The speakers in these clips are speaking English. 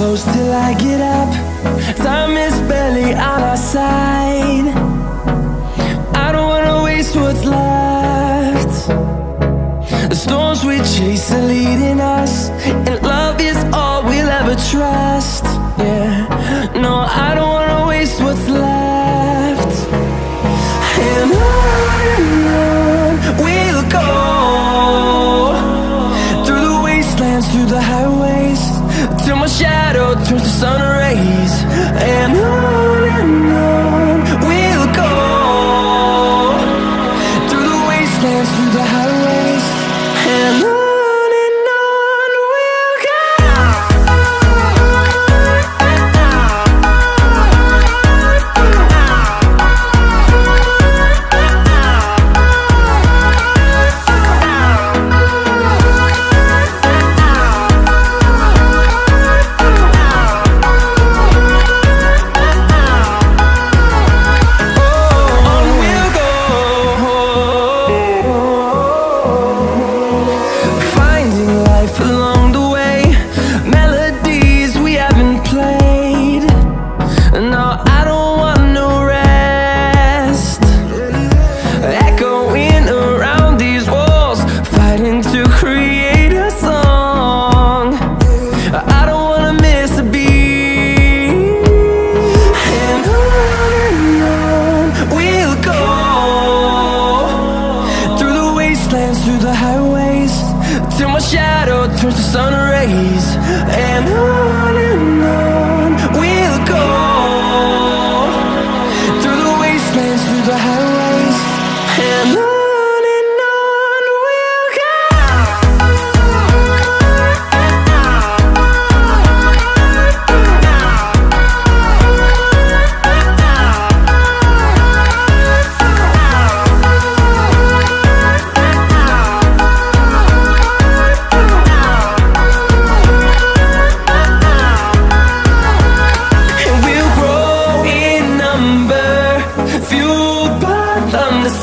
close till I get up. Time is barely on our side. I don't wanna waste what's left. The storms we chase are leading us, and love is all we'll ever trust. Yeah, no, I don't wanna waste what's left. And on we'll go, through the wastelands, through the highways, till my shadow turns to sun rays. And on we'll go, through the wastelands, through the highways, and on we'll go. Through the highways, till my shadow turns to sun rays. And on we'll go, through the wastelands, through the highways, and on we'll go.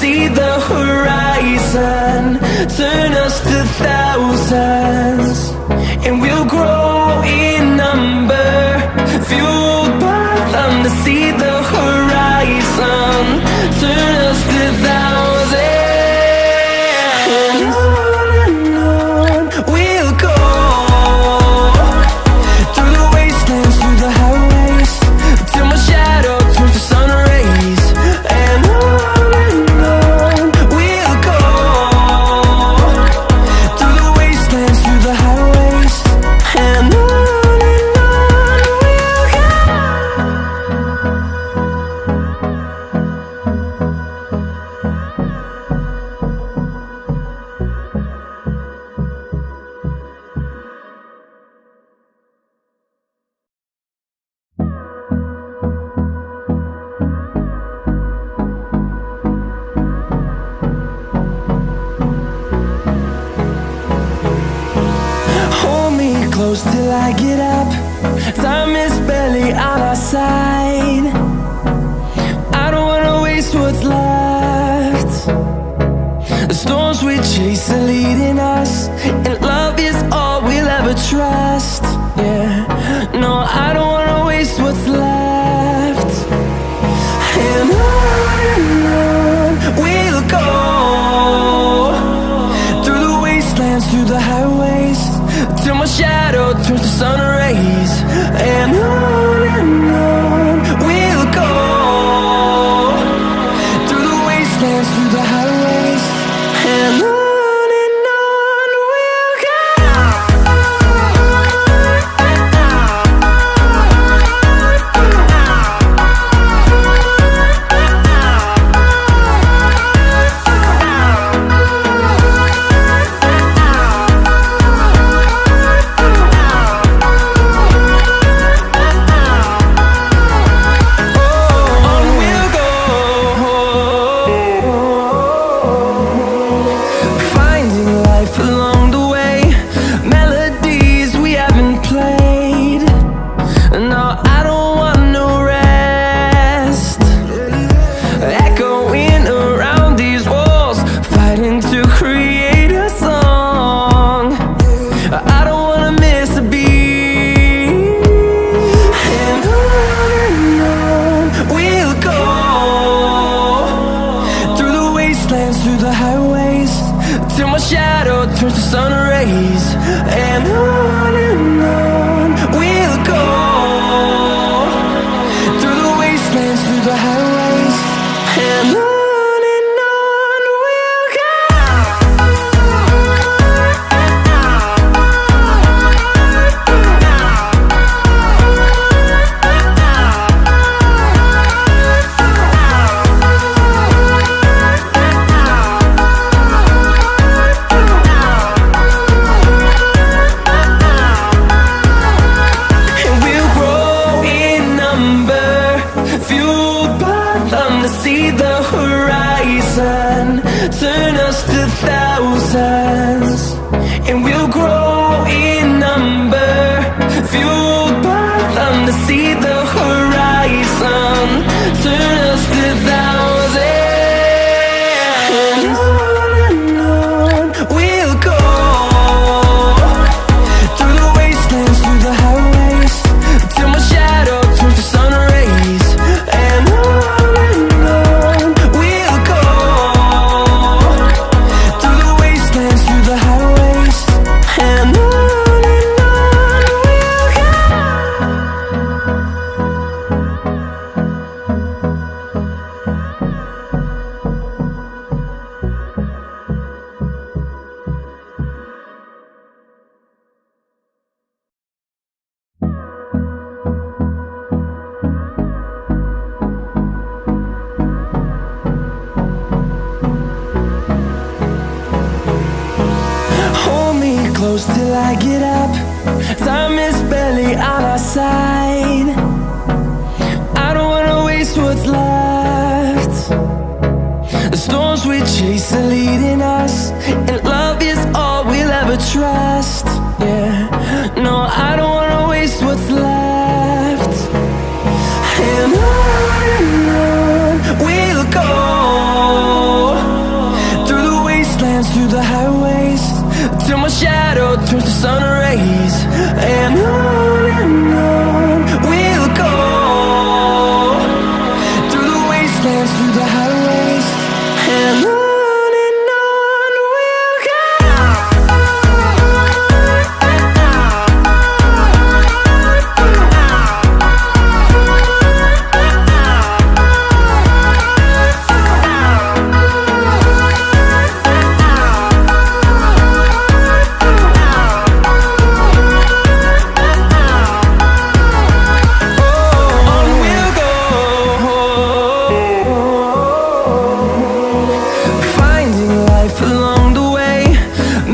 See the horizon, turn us to thousands, and we'll grow in number, fueled by them. To see the horizon, turn us to thousands, and on we'll go, through the wastelands, through the highways, till my shadow turns to sun rays. And close till I get up. Time is barely on our side. I don't wanna waste what's left. The storms we chase are leading us, and love is all we'll ever trust. Yeah, no, I don't wanna waste what's left. And on we'll go, through the wastelands, through the highways, till my shadow turns to sun rays. And on we'll see the horizon, turn us to thousands, and we'll grow in number, fueled by them to see the horizon, turn us to thousands. And on we'll go, through the wastelands, through the highways, till my shadow turns to sun rays. And on we'll go, through the wastelands, through the highways. And on we'll go. Hold me close till I get up. Time is barely on our side. I don't wanna waste what's left. The storms we chase are leading us, and love is all we'll ever trust. Yeah, no, I don't wanna waste what's left. And on we'll go, through the wastelands, through the highways, till my shadow turns to sun rays. And on we'll go, through the wastelands, through the highways. And on we'll go. On we'll go, finding life along the way,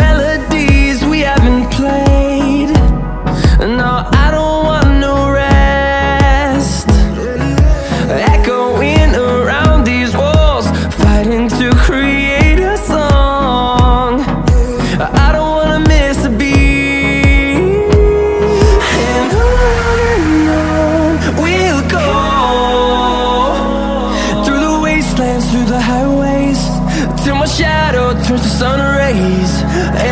melodies we haven't played. No, I don't want no rest, echoing around these walls, fighting to create a song. I don't wanna miss a beat. And on we'll go, through the wastelands, through the highways, till my shadow turns to sun rays.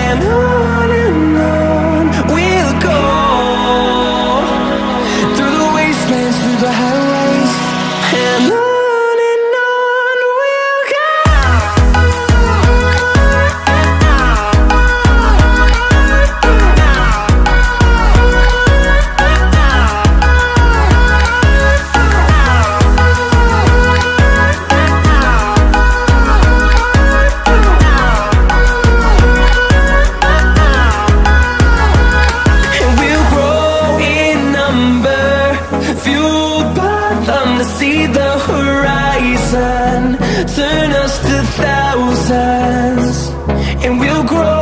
And on we'll go, through the wastelands, through the highways. And on we'll go. And we'll grow in number, fueled by them to see the horizon, turn us to thousands, and we'll grow